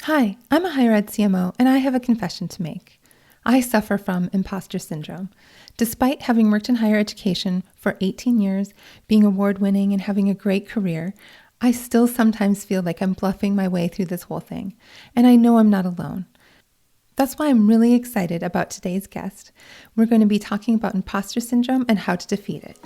Hi, I'm a higher ed CMO and I have a confession to make. I suffer from imposter syndrome. Despite having worked in higher education for 18 years, being award winning and having a great career, I still sometimes feel like I'm bluffing my way through this whole thing. And I know I'm not alone. That's why I'm really excited about today's guest. We're going to be talking about imposter syndrome and how to defeat it.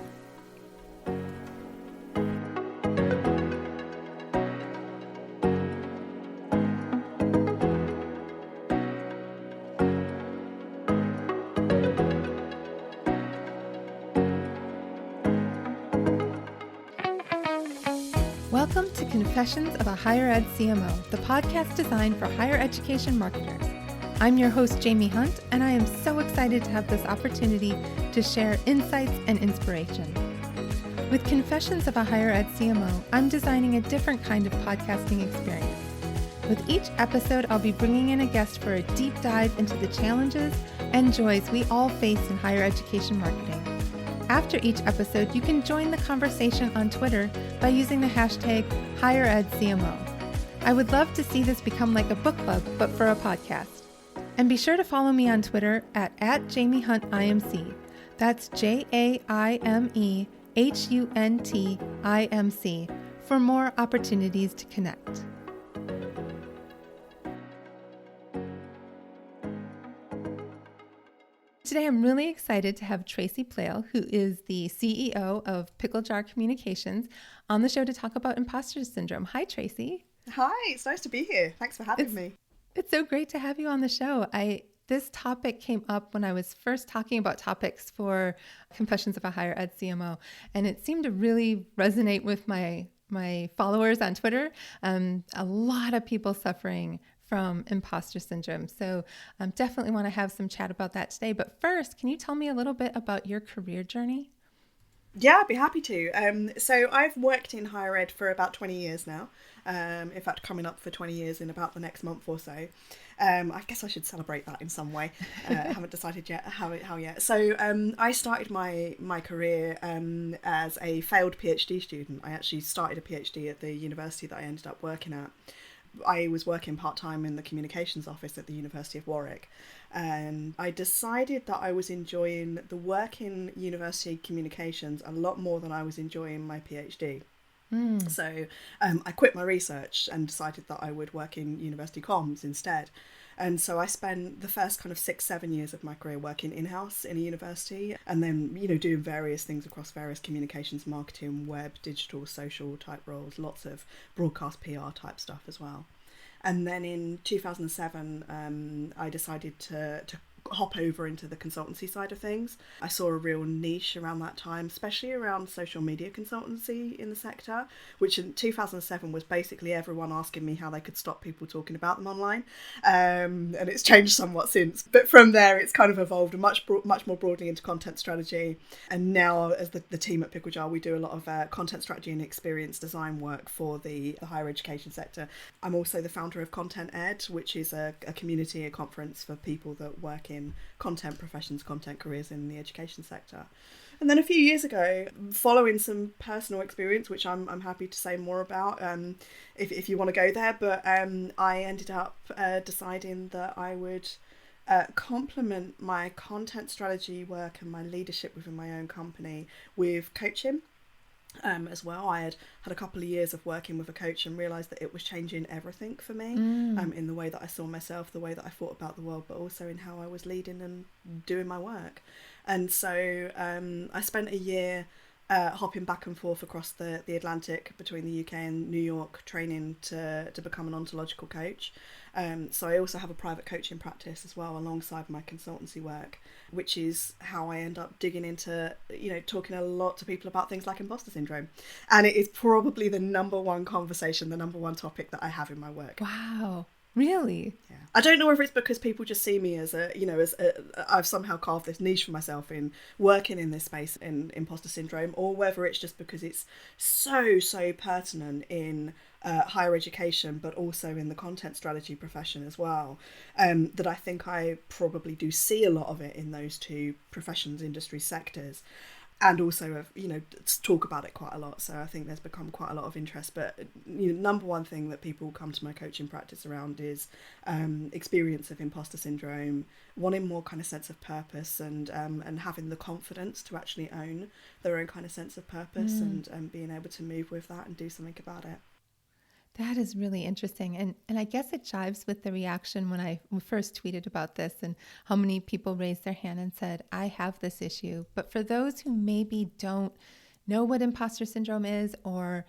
Welcome to Confessions of a Higher Ed CMO, the podcast designed for higher education marketers. I'm your host, Jaime Hunt, and I am so excited to have this opportunity to share insights and inspiration. With Confessions of a Higher Ed CMO, I'm designing a different kind of podcasting experience. With each episode, I'll be bringing in a guest for a deep dive into the challenges and joys we all face in higher education marketing. After each episode, you can join the conversation on Twitter by using the hashtag HigherEdCMO. I would love to see this become like a book club, but for a podcast. And be sure to follow me on Twitter at JamieHuntIMC. That's JamieHuntIMC for more opportunities to connect. Today, I'm really excited to have Tracy Playle, who is the CEO of Pickle Jar Communications, on the show to talk about imposter syndrome. Hi, Tracy. Hi, it's nice to be here. Thanks for having me. It's so great to have you on the show. This topic came up when I was first talking about topics for Confessions of a Higher Ed CMO, and it seemed to really resonate with my followers on Twitter. A lot of people suffering from imposter syndrome. So definitely want to have some chat about that today. But first, can you tell me a little bit about your career journey? Yeah, I'd be happy to. So I've worked in higher ed for about 20 years now. In fact, coming up for 20 years in about the next month or so. I guess I should celebrate that in some way. Haven't decided yet how yet. So I started my career as a failed PhD student. I actually started a PhD at the university that I ended up working at. I was working part-time in the communications office at the University of Warwick, and I decided that I was enjoying the work in university communications a lot more than I was enjoying my PhD. So I quit my research and decided that I would work in university comms instead. And so I spent the first kind of 6-7 years of my career working in-house in a university, and then, doing various things across various communications, marketing, web, digital, social type roles, lots of broadcast PR type stuff as well. And then in 2007, I decided to hop over into the consultancy side of things. I saw a real niche around that time, especially around social media consultancy in the sector, which in 2007 was basically everyone asking me how they could stop people talking about them online. And it's changed somewhat since. But from there, it's kind of evolved much more broadly into content strategy. And now, as the team at Pickle Jar, we do a lot of content strategy and experience design work for the higher education sector. I'm also the founder of Content Ed, which is a community, a conference for people that work in content professions, content careers in the education sector. And then a few years ago, following some personal experience, which I'm happy to say more about if you want to go there, but I ended up deciding that I would complement my content strategy work and my leadership within my own company with coaching. As well, I had a couple of years of working with a coach and realised that it was changing everything for me, in the way that I saw myself, the way that I thought about the world, but also in how I was leading and doing my work. And so I spent a year hopping back and forth across the Atlantic between the UK and New York, training to become an ontological coach. So I also have a private coaching practice as well alongside my consultancy work, which is how I end up digging into, talking a lot to people about things like imposter syndrome. And it is probably the number one conversation, the number one topic that I have in my work. Wow. Really? Yeah. I don't know if it's because people just see me as I've somehow carved this niche for myself in working in this space in imposter syndrome, or whether it's just because it's so pertinent in higher education, but also in the content strategy profession as well, that I think I probably do see a lot of it in those two professions, industry sectors. and also have, talk about it quite a lot. So I think there's become quite a lot of interest. But number one thing that people come to my coaching practice around is experience of imposter syndrome, wanting more kind of sense of purpose, and having the confidence to actually own their own kind of sense of purpose, and being able to move with that and do something about it. That is really interesting. And I guess it jives with the reaction when I first tweeted about this and how many people raised their hand and said, I have this issue. But for those who maybe don't know what imposter syndrome is, or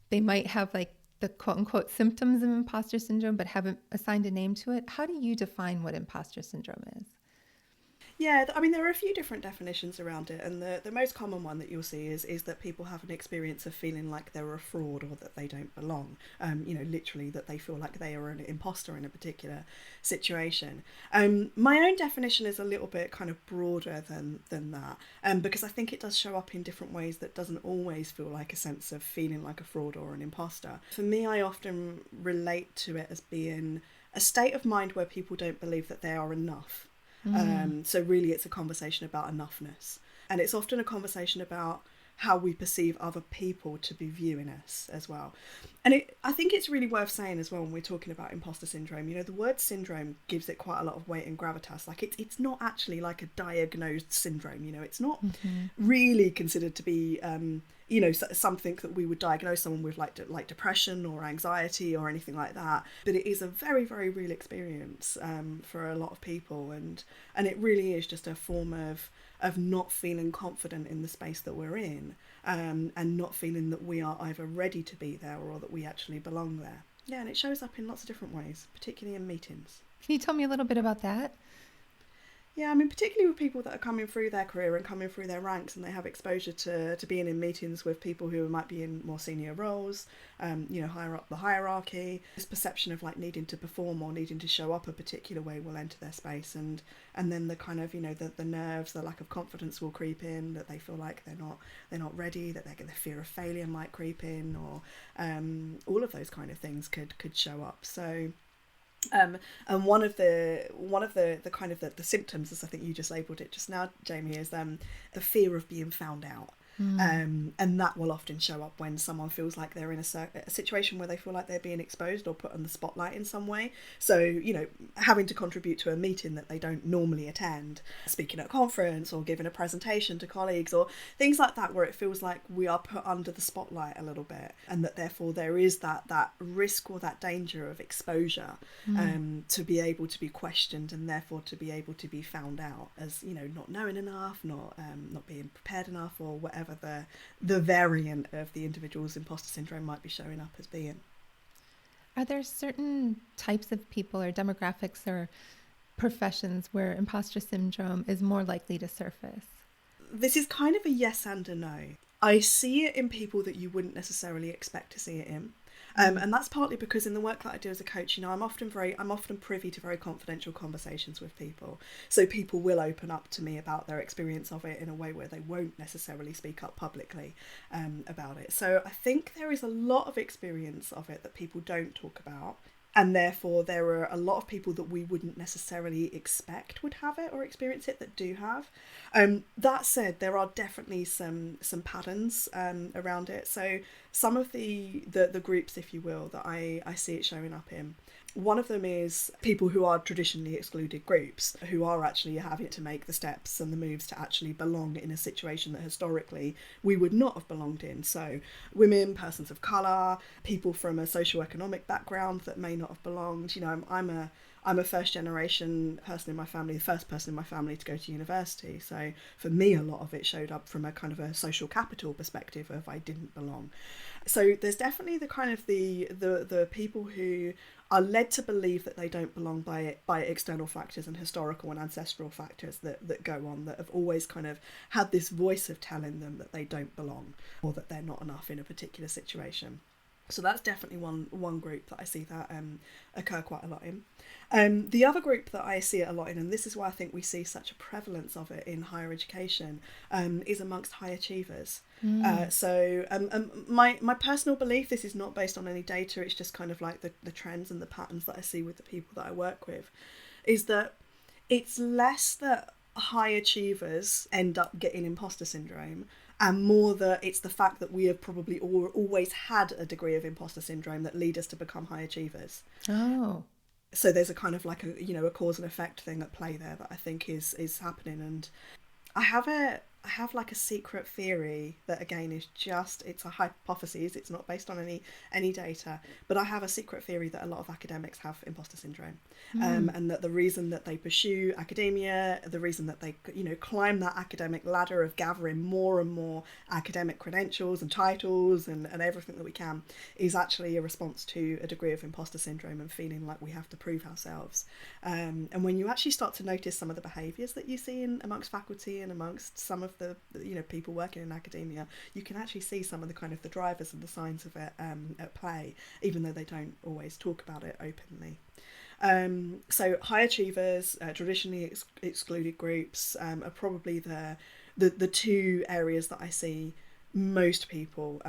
they might have like the quote unquote symptoms of imposter syndrome, but haven't assigned a name to it, how do you define what imposter syndrome is? Yeah, I mean, there are a few different definitions around it, and the most common one that you'll see is that people have an experience of feeling like they're a fraud or that they don't belong. Literally that they feel like they are an imposter in a particular situation. My own definition is a little bit kind of broader than that, because I think it does show up in different ways that doesn't always feel like a sense of feeling like a fraud or an imposter. For me, I often relate to it as being a state of mind where people don't believe that they are enough. So really it's a conversation about enoughness, and it's often a conversation about how we perceive other people to be viewing us as well. And I think it's really worth saying as well, when we're talking about imposter syndrome, the word syndrome gives it quite a lot of weight and gravitas. Like it's not actually like a diagnosed syndrome, it's not really considered to be something that we would diagnose someone with, like depression or anxiety or anything like that. But it is a very, very real experience for a lot of people, and it really is just a form of not feeling confident in the space that we're in, and not feeling that we are either ready to be there or that we actually belong there. Yeah, and it shows up in lots of different ways, particularly in meetings. Can you tell me a little bit about that? Yeah, I mean, particularly with people that are coming through their career and coming through their ranks, and they have exposure to being in meetings with people who might be in more senior roles, higher up the hierarchy. This perception of like needing to perform or needing to show up a particular way will enter their space, and then the kind of the nerves, the lack of confidence will creep in, that they feel like they're not ready, that the fear of failure might creep in, or all of those kind of things could show up. So. And one of the kind of the symptoms, as I think you just labelled it just now, Jamie, is the fear of being found out. And that will often show up when someone feels like they're in a situation where they feel like they're being exposed or put on the spotlight in some way. So, having to contribute to a meeting that they don't normally attend, speaking at a conference or giving a presentation to colleagues or things like that, where it feels like we are put under the spotlight a little bit, and that therefore there is that risk or that danger of exposure, to be able to be questioned, and therefore to be able to be found out as, not knowing enough, not being prepared enough, or whatever the variant of the individual's imposter syndrome might be showing up as being. Are there certain types of people or demographics or professions where imposter syndrome is more likely to surface? This is kind of a yes and a no. I see it in people that you wouldn't necessarily expect to see it in. And that's partly because in the work that I do as a coach, I'm often privy to very confidential conversations with people. So people will open up to me about their experience of it in a way where they won't necessarily speak up publicly about it. So I think there is a lot of experience of it that people don't talk about. And therefore, there are a lot of people that we wouldn't necessarily expect would have it or experience it that do have. That said, there are definitely some patterns around it. So some of the groups, if you will, that I see it showing up in. One of them is people who are traditionally excluded groups, who are actually having to make the steps and the moves to actually belong in a situation that historically we would not have belonged in. So women, persons of colour, people from a socio-economic background that may not have belonged. I'm a first generation person in my family, the first person in my family to go to university. So for me, a lot of it showed up from a kind of a social capital perspective of I didn't belong. So there's definitely the kind of the people who are led to believe that they don't belong by external factors and historical and ancestral factors that go on, that have always kind of had this voice of telling them that they don't belong or that they're not enough in a particular situation. So that's definitely one group that I see that occur quite a lot in. The other group that I see it a lot in, and this is why I think we see such a prevalence of it in higher education, is amongst high achievers. So my personal belief, this is not based on any data, it's just kind of like the trends and the patterns that I see with the people that I work with, is that it's less that high achievers end up getting imposter syndrome, and more that it's the fact that we have probably always had a degree of imposter syndrome that lead us to become high achievers. Oh. So there's a kind of like a cause and effect thing at play there that I think is happening. And I have like a secret theory that, again, is just, it's a hypothesis, it's not based on any data, but I have a secret theory that a lot of academics have imposter syndrome. And that the reason that they pursue academia, the reason that they climb that academic ladder of gathering more and more academic credentials and titles and everything that we can, is actually a response to a degree of imposter syndrome and feeling like we have to prove ourselves. And when you actually start to notice some of the behaviours that you see amongst faculty and amongst some of the people working in academia, you can actually see some of the kind of the drivers and the signs of it at play, even though they don't always talk about it openly. So high achievers, traditionally excluded groups, are probably the two areas that I see most people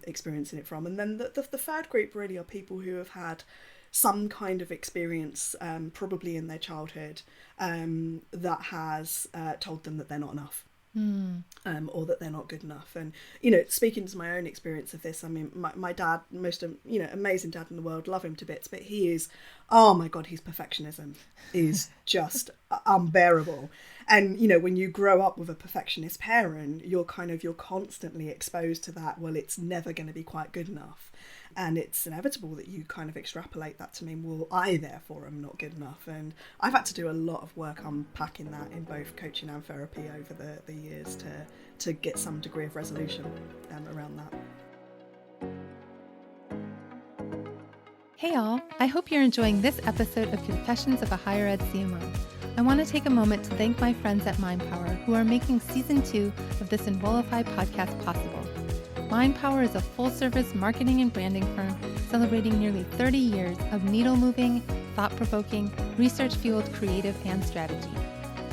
experiencing it from. And then the third group really are people who have had some kind of experience, probably in their childhood, that has told them that they're not enough. Or that they're not good enough. And speaking to my own experience of this, I mean, my dad, most amazing dad in the world, love him to bits, but he is, oh my god, his perfectionism is just unbearable. And when you grow up with a perfectionist parent, you're constantly exposed to that. Well, it's never going to be quite good enough. And it's inevitable that you kind of extrapolate that to mean, well, I therefore am not good enough. And I've had to do a lot of work unpacking that in both coaching and therapy over the years to get some degree of resolution around that. Hey all, I hope you're enjoying this episode of Confessions of a Higher Ed CMO. I want to take a moment to thank my friends at MindPower who are making Season 2 of this Enrollify podcast possible. MindPower is a full-service marketing and branding firm celebrating nearly 30 years of needle-moving, thought-provoking, research-fueled creative and strategy.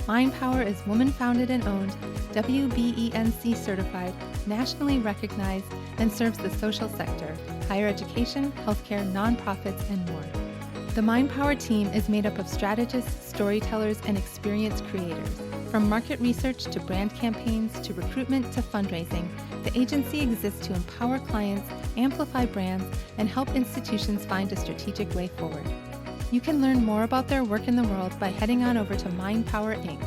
MindPower is woman-founded and owned, WBENC certified, nationally recognized, and serves the social sector, higher education, healthcare, nonprofits, and more. The MindPower team is made up of strategists, storytellers, and experienced creators. From market research to brand campaigns to recruitment to fundraising, the agency exists to empower clients, amplify brands, and help institutions find a strategic way forward. You can learn more about their work in the world by heading on over to MindPower Inc.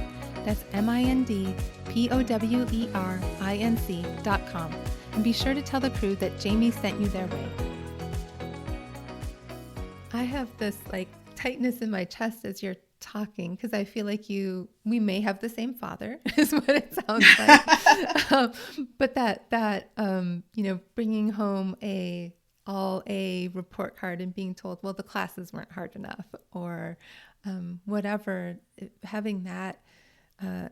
That's MindPowerinc.com. And be sure to tell the crew that Jamie sent you their way. I have this tightness in my chest as you're talking because I feel like we may have the same father is what it sounds like. But that bringing home all A report card and being told, well, the classes weren't hard enough or whatever, having that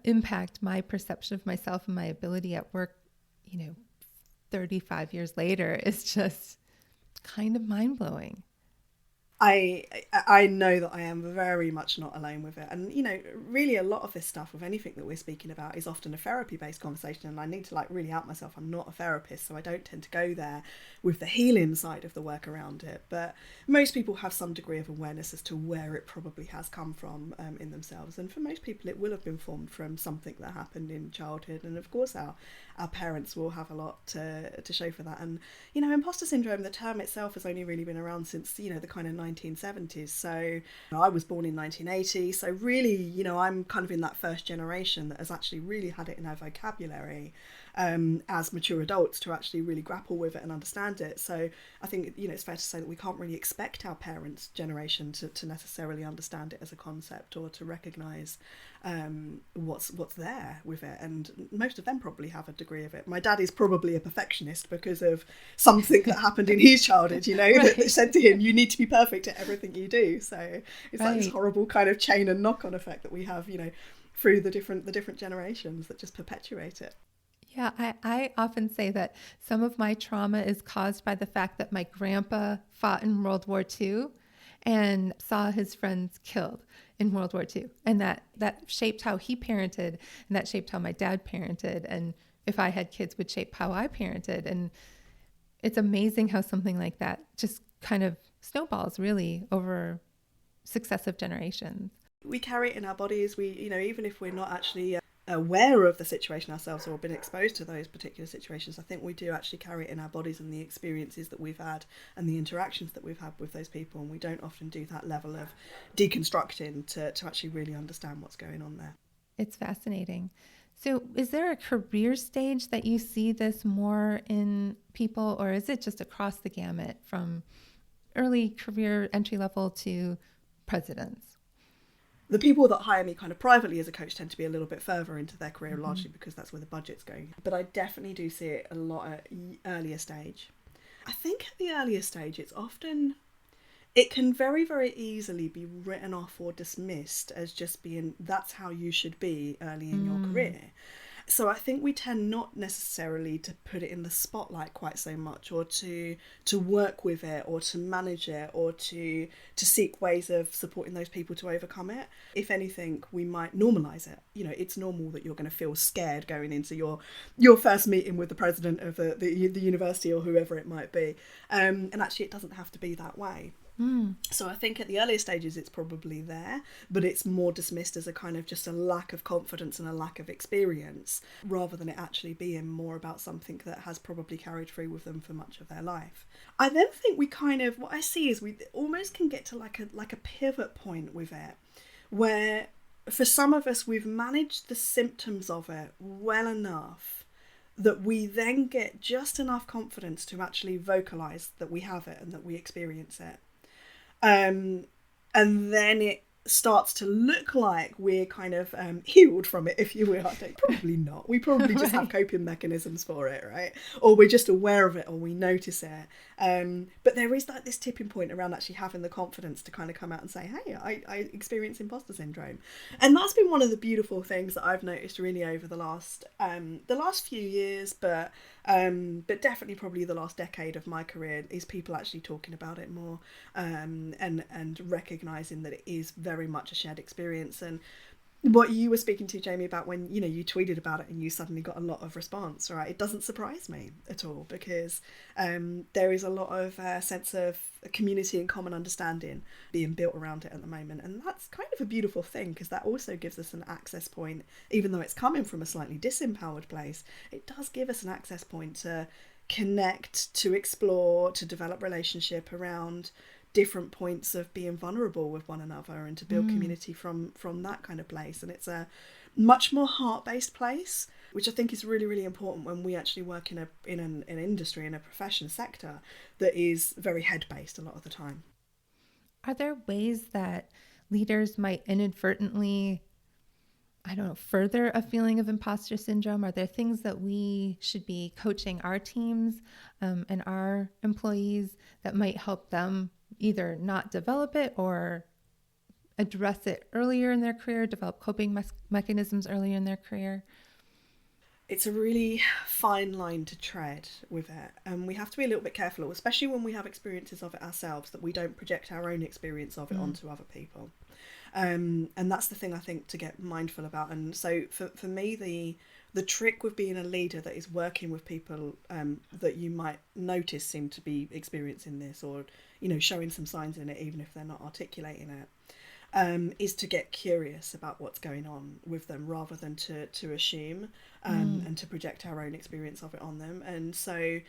impact my perception of myself and my ability at work, 35 years later is just kind of mind-blowing. I know that I am very much not alone with it. And, really a lot of this stuff with anything that we're speaking about is often a therapy-based conversation. And I need to really out myself. I'm not a therapist, so I don't tend to go there with the healing side of the work around it. But most people have some degree of awareness as to where it probably has come from in themselves. And for most people, it will have been formed from something that happened in childhood. And of course, our parents will have a lot to show for that. And, imposter syndrome, the term itself has only really been around since, the kind of 1970s. So I was born in 1980. So really, I'm kind of in that first generation that has actually really had it in our vocabulary as mature adults to actually really grapple with it and understand it. So I think, it's fair to say that we can't really expect our parents' generation to necessarily understand it as a concept or to recognise what's there with it. And most of them probably have a degree of it. My dad is probably a perfectionist because of something that happened in his childhood, right. that said to him, you need to be perfect at everything you do. So it's like this horrible kind of chain and knock-on effect that we have, through the different generations that just perpetuate it. Yeah, I often say that some of my trauma is caused by the fact that my grandpa fought in World War II and saw his friends killed in World War II. And that shaped how he parented, and that shaped how my dad parented. And if I had kids, would shape how I parented. And it's amazing how something like that just kind of snowballs really over successive generations. We carry it in our bodies. We, even if we're not actually aware of the situation ourselves or been exposed to those particular situations, I think we do actually carry it in our bodies and the experiences that we've had and the interactions that we've had with those people, and we don't often do that level of deconstructing to actually really understand what's going on there. It's fascinating. So is there a career stage that you see this more in people, or is it just across the gamut from early career entry level to presidents? The people that hire me kind of privately as a coach tend to be a little bit further into their career, largely because that's where the budget's going. But I definitely do see it a lot at earlier stage. I think at the earlier stage, it can very, very easily be written off or dismissed as just being, that's how you should be early in your career. So I think we tend not necessarily to put it in the spotlight quite so much, or to work with it, or to manage it, or to seek ways of supporting those people to overcome it. If anything, we might normalise it. It's normal that you're going to feel scared going into your first meeting with the president of the university or whoever it might be. And actually, it doesn't have to be that way. So I think at the earlier stages it's probably there, but it's more dismissed as a kind of just a lack of confidence and a lack of experience, rather than it actually being more about something that has probably carried through with them for much of their life. I then think what I see is we almost can get to like a pivot point with it, where for some of us we've managed the symptoms of it well enough that we then get just enough confidence to actually vocalise that we have it and that we experience it. And then it starts to look like we're kind of healed from it, if you will. Probably not. We probably just have coping mechanisms for it, right? Or we're just aware of it, or we notice it. But there is like this tipping point around actually having the confidence to kind of come out and say, hey, I experience imposter syndrome. And that's been one of the beautiful things that I've noticed really over the last few years, but definitely probably the last decade of my career, is people actually talking about it more, and recognising that it is very much a shared experience. And what you were speaking to, Jamie, about when you tweeted about it and you suddenly got a lot of response, right? It doesn't surprise me at all, because there is a lot of sense of community and common understanding being built around it at the moment, and that's kind of a beautiful thing, because that also gives us an access point. Even though it's coming from a slightly disempowered place, it does give us an access point to connect, to explore, to develop relationship around different points of being vulnerable with one another, and to build community from that kind of place. And it's a much more heart-based place, which I think is really, really important when we actually work in an industry, in a profession sector that is very head-based a lot of the time. Are there ways that leaders might inadvertently, further a feeling of imposter syndrome? Are there things that we should be coaching our teams and our employees that might help them either not develop it or address it earlier in their career, develop coping mechanisms earlier in their career? It's a really fine line to tread with it, and we have to be a little bit careful, especially when we have experiences of it ourselves, that we don't project our own experience of it onto other people. And that's the thing I think to get mindful about. And so for me, the trick with being a leader that is working with people that you might notice seem to be experiencing this, or showing some signs in it, even if they're not articulating it, is to get curious about what's going on with them, rather than to assume and to project our own experience of it on them. And so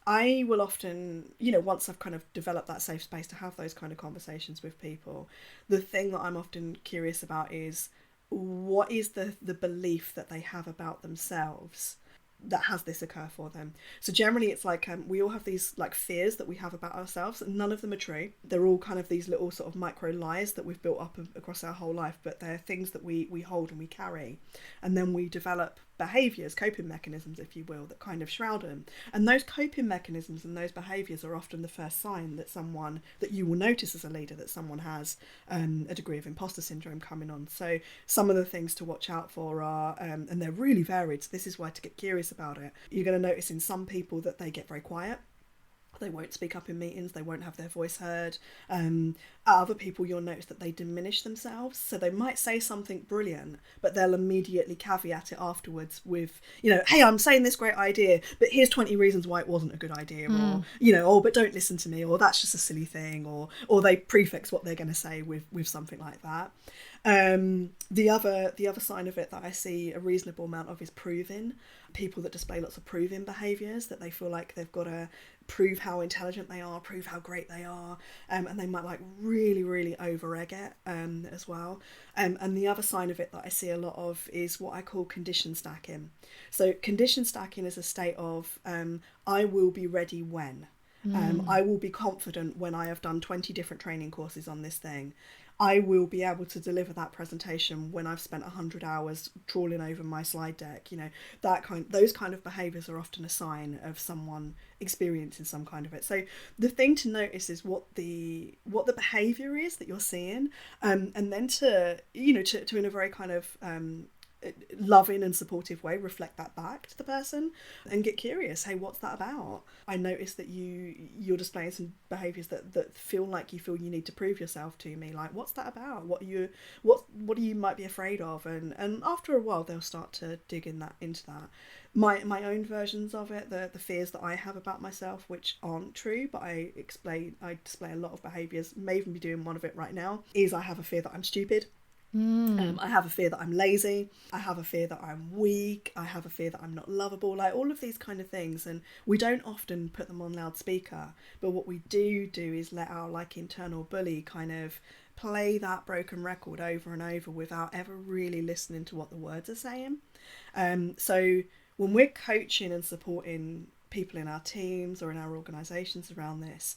I will often, once I've kind of developed that safe space to have those kind of conversations with people, the thing that I'm often curious about is, what is the belief that they have about themselves that has this occur for them. So generally it's like we all have these like fears that we have about ourselves, and none of them are true. They're all kind of these little sort of micro lies that we've built up across our whole life, but they're things that we hold and we carry, and then we develop behaviours, coping mechanisms, if you will, that kind of shroud them. And those coping mechanisms and those behaviours are often the first sign that you will notice as a leader that someone has a degree of imposter syndrome coming on. So some of the things to watch out for are, and they're really varied, so this is why to get curious about it, you're going to notice in some people that they get very quiet. They won't speak up in meetings, they won't have their voice heard. Other people, you'll notice that they diminish themselves. So they might say something brilliant, but they'll immediately caveat it afterwards with, hey, I'm saying this great idea, but here's 20 reasons why it wasn't a good idea. Or, oh, but don't listen to me, or that's just a silly thing, or they prefix what they're going to say with something like that. The other sign of it that I see a reasonable amount of is proving. People that display lots of proving behaviours, that they feel like they've got to prove how intelligent they are, prove how great they are, and they might like really, really over-egg it as well. And the other sign of it that I see a lot of is what I call condition stacking. So condition stacking is a state of I will be ready when. I will be confident when I have done 20 different training courses on this thing. I will be able to deliver that presentation when I've spent 100 hours trawling over my slide deck. Those kind of behaviours are often a sign of someone experiencing some kind of it. So the thing to notice is what the behaviour is that you're seeing, and then to in a very kind of loving and supportive way reflect that back to the person and get curious. Hey, what's that about? I noticed that you're displaying some behaviours that feel like you need to prove yourself to me. Like, what's that about? What do you might be afraid of? And after a while they'll start to dig into that. My own versions of it, the fears that I have about myself, which aren't true, but I display a lot of behaviours, may even be doing one of it right now, is I have a fear that I'm stupid. I have a fear that I'm lazy. I have a fear that I'm weak. I have a fear that I'm not lovable. Like all of these kind of things, and we don't often put them on loudspeaker. But what we do is let our like internal bully kind of play that broken record over and over without ever really listening to what the words are saying. So when we're coaching and supporting people in our teams or in our organisations around this,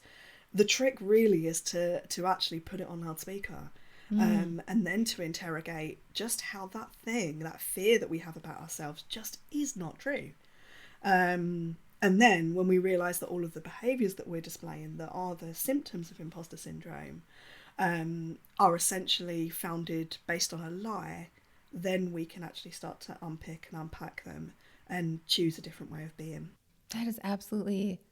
the trick really is to actually put it on loudspeaker. And then to interrogate just how that fear that we have about ourselves just is not true. And then when we realise that all of the behaviours that we're displaying that are the symptoms of imposter syndrome are essentially founded based on a lie, then we can actually start to unpick and unpack them and choose a different way of being. That is absolutely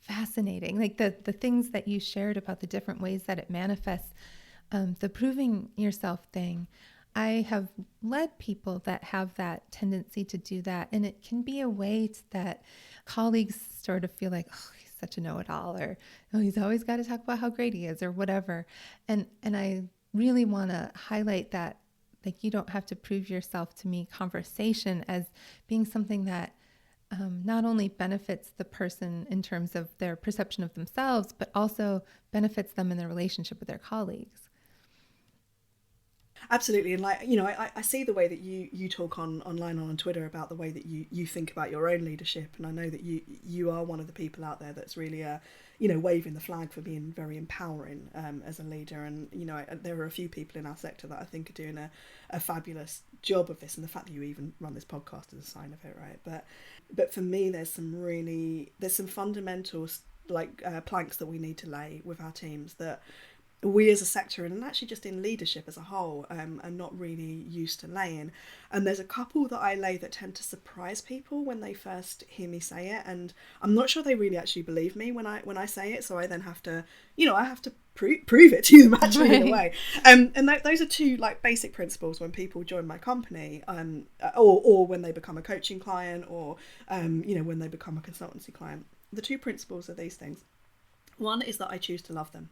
fascinating. Like the things that you shared about the different ways that it manifests. The proving yourself thing, I have led people that have that tendency to do that. And it can be a way that colleagues sort of feel like, oh, he's such a know-it-all, or oh, he's always got to talk about how great he is or whatever. And I really want to highlight that, like, you don't have to prove yourself to me conversation as being something that not only benefits the person in terms of their perception of themselves, but also benefits them in their relationship with their colleagues. Absolutely. And like, I see the way that you talk online on Twitter about the way that you think about your own leadership. And I know that you are one of the people out there that's really, waving the flag for being very empowering as a leader. And, there are a few people in our sector that I think are doing a fabulous job of this. And the fact that you even run this podcast is a sign of it, right? But for me, there's some fundamental planks that we need to lay with our teams that we as a sector, and actually just in leadership as a whole, are not really used to laying. And there's a couple that I lay that tend to surprise people when they first hear me say it, and I'm not sure they really actually believe me when I say it, so I then have to prove it to them actually in a way. And those are two like basic principles when people join my company, or when they become a coaching client, or when they become a consultancy client. The two principles are these things. One is that I choose to love them.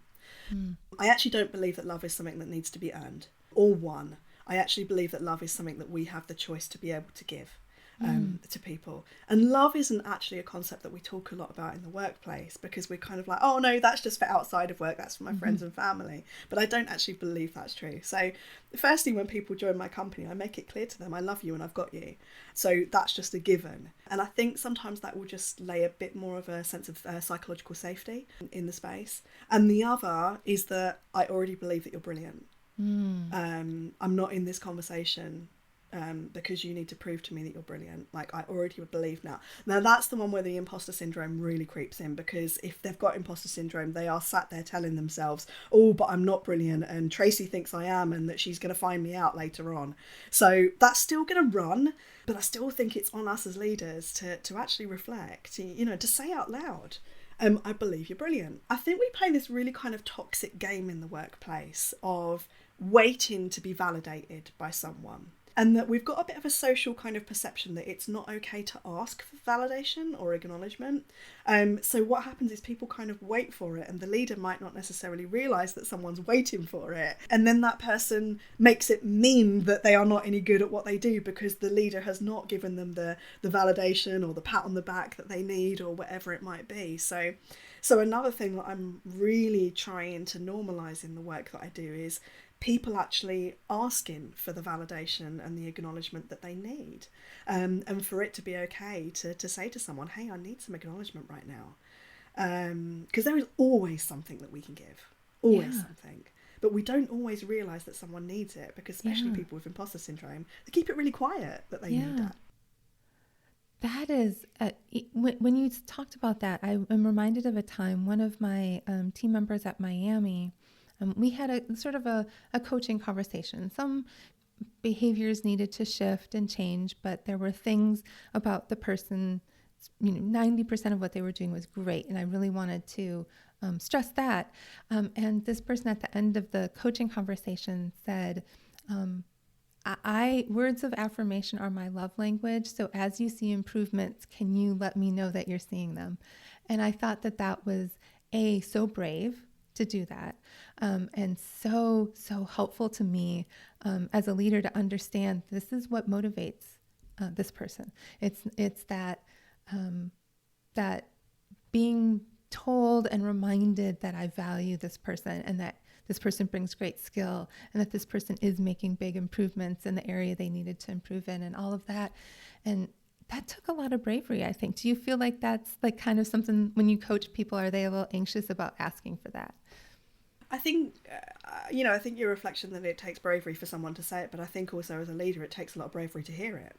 I actually don't believe that love is something that needs to be earned or won. I actually believe that love is something that we have the choice to be able to give to people. And love isn't actually a concept that we talk a lot about in the workplace, because we're kind of like, oh no, that's just for outside of work, that's for my friends and family. But I don't actually believe that's true. So firstly, when people join my company, I make it clear to them, I love you and I've got you. So that's just a given. And I think sometimes that will just lay a bit more of a sense of psychological safety in the space. And the other is that I already believe that you're brilliant. I'm not in this conversation because you need to prove to me that you're brilliant. Like, I already believe now. Now that's the one where the imposter syndrome really creeps in, because if they've got imposter syndrome, they are sat there telling themselves, oh, but I'm not brilliant, and Tracy thinks I am, and that she's going to find me out later on. So that's still going to run, but I still think it's on us as leaders to actually reflect, to say out loud, I believe you're brilliant. I think we play this really kind of toxic game in the workplace of waiting to be validated by someone. And that we've got a bit of a social kind of perception that it's not okay to ask for validation or acknowledgement. So what happens is people kind of wait for it, and the leader might not necessarily realise that someone's waiting for it. And then that person makes it mean that they are not any good at what they do because the leader has not given them the validation or the pat on the back that they need, or whatever it might be. So another thing that I'm really trying to normalise in the work that I do is people actually asking for the validation and the acknowledgement that they need, and for it to be okay to say to someone, hey, I need some acknowledgement right now, because there is always something that we can give, always something, but we don't always realise that someone needs it, because especially people with imposter syndrome, they keep it really quiet that they need that. That is, when you talked about that, I'm reminded of a time one of my team members at Miami, we had a sort of a coaching conversation. Some behaviors needed to shift and change, but there were things about the person, 90% of what they were doing was great. And I really wanted to stress that. And this person at the end of the coaching conversation said, words of affirmation are my love language. So as you see improvements, can you let me know that you're seeing them? And I thought that was so brave to do that. And so helpful to me as a leader to understand this is what motivates this person. It's that being told and reminded that I value this person, and that this person brings great skill, and that this person is making big improvements in the area they needed to improve in, and all of that. And that took a lot of bravery, I think. Do you feel like that's like kind of something when you coach people, are they a little anxious about asking for that? I think, I think your reflection that it takes bravery for someone to say it, but I think also as a leader, it takes a lot of bravery to hear it.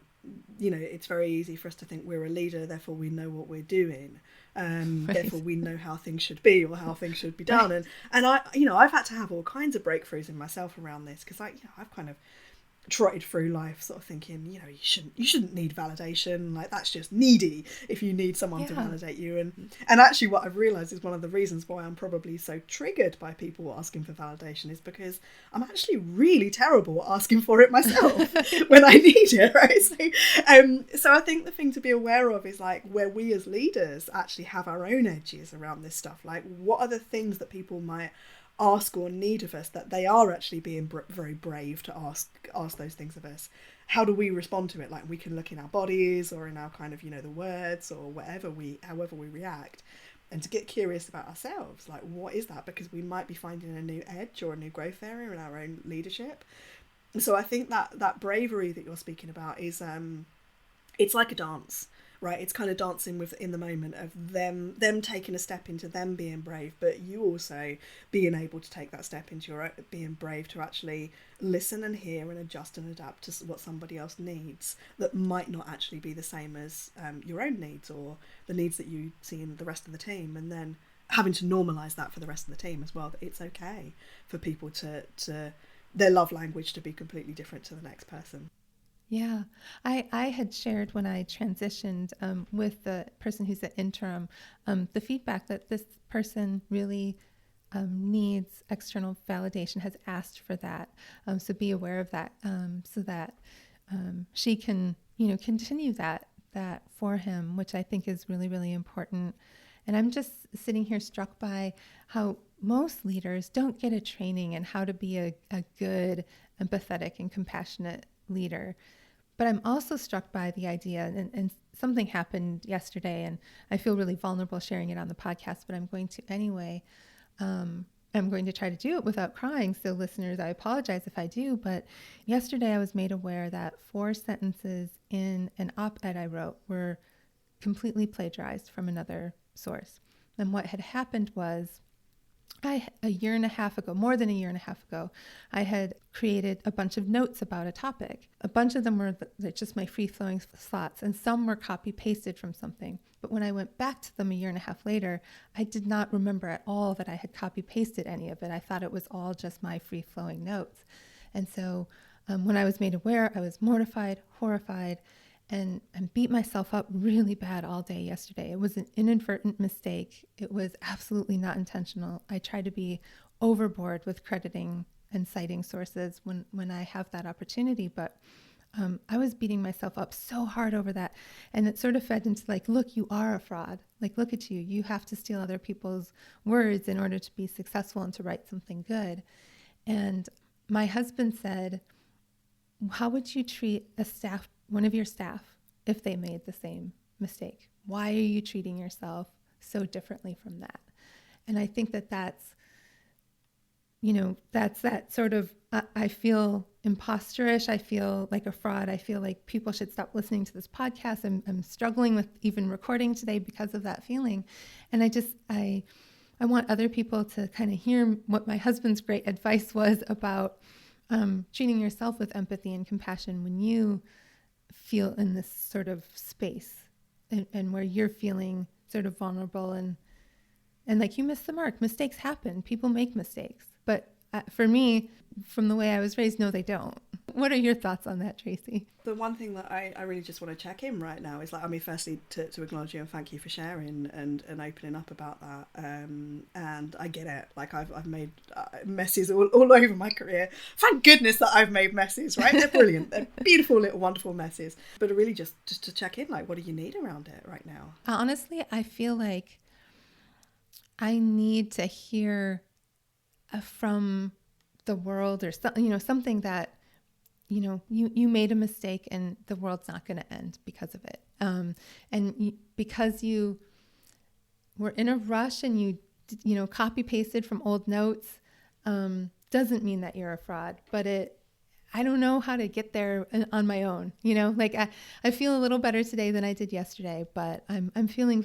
It's very easy for us to think we're a leader, therefore we know what we're doing, right. Therefore we know how things should be or how things should be done. Right. And I've had to have all kinds of breakthroughs in myself around this, because I've kind of trotted through life sort of thinking, you shouldn't need validation, like that's just needy if you need someone to validate you. And actually what I've realised is one of the reasons why I'm probably so triggered by people asking for validation is because I'm actually really terrible at asking for it myself when I need it, right? So I think the thing to be aware of is like where we as leaders actually have our own edges around this stuff. Like what are the things that people might ask or need of us that they are actually being very brave to ask those things of us? How do we respond to it? Like we can look in our bodies or in our kind of the words or however we react, and to get curious about ourselves, like what is that, because we might be finding a new edge or a new growth area in our own leadership. So I think that bravery that you're speaking about is it's like a dance, right? It's kind of dancing in the moment of them taking a step into them being brave, but you also being able to take that step into your being brave to actually listen and hear and adjust and adapt to what somebody else needs that might not actually be the same as your own needs or the needs that you see in the rest of the team, and then having to normalise that for the rest of the team as well, that it's okay for people to their love language to be completely different to the next person. Yeah, I had shared when I transitioned with the person who's the interim, the feedback that this person really needs external validation, has asked for that. So be aware of that, so that she can, continue that for him, which I think is really, really important. And I'm just sitting here struck by how most leaders don't get a training in how to be a good, empathetic, and compassionate leader. But I'm also struck by the idea, and something happened yesterday, and I feel really vulnerable sharing it on the podcast, but I'm going to anyway. I'm going to try to do it without crying. So listeners, I apologize if I do, but yesterday I was made aware that 4 sentences in an op-ed I wrote were completely plagiarized from another source. And what had happened was, more than a year and a half ago, I had created a bunch of notes about a topic. A bunch of them were just my free-flowing thoughts, and some were copy-pasted from something. But when I went back to them a year and a half later, I did not remember at all that I had copy-pasted any of it. I thought it was all just my free-flowing notes. And so when I was made aware, I was mortified, horrified, and beat myself up really bad all day yesterday. It was an inadvertent mistake. It was absolutely not intentional. I try to be overboard with crediting and citing sources when I have that opportunity, but I was beating myself up so hard over that. And it sort of fed into like, look, you are a fraud. Like, look at you. You have to steal other people's words in order to be successful and to write something good. And my husband said, how would you treat one of your staff, if they made the same mistake? Why are you treating yourself so differently from that? And I think that's that sort of, I feel imposterish. I feel like a fraud. I feel like people should stop listening to this podcast. I'm struggling with even recording today because of that feeling. And I want other people to kind of hear what my husband's great advice was about treating yourself with empathy and compassion when you feel in this sort of space and where you're feeling sort of vulnerable and like you missed the mark. Mistakes happen. People make mistakes. But for me, from the way I was raised, no, they don't. What are your thoughts on that, Tracy? The one thing that I really just want to check in right now is like, I mean, firstly, to acknowledge you and thank you for sharing and opening up about that. And I get it. Like I've made messes all over my career. Thank goodness that I've made messes, right? They're brilliant. They're beautiful little wonderful messes. But really just to check in, like, what do you need around it right now? Honestly, I feel like I need to hear from the world or something that, you made a mistake and the world's not going to end because of it. Because you were in a rush and you copy pasted from old notes, doesn't mean that you're a fraud, but I don't know how to get there on my own. Like I feel a little better today than I did yesterday, but I'm feeling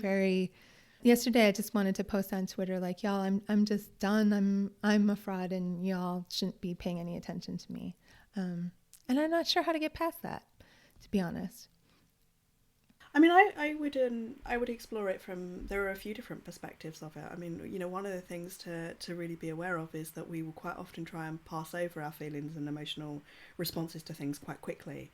yesterday I just wanted to post on Twitter, like, y'all, I'm just done. I'm a fraud and y'all shouldn't be paying any attention to me. And I'm not sure how to get past that, to be honest. I mean, I would explore it there are a few different perspectives of it. I mean, one of the things to really be aware of is that we will quite often try and pass over our feelings and emotional responses to things quite quickly,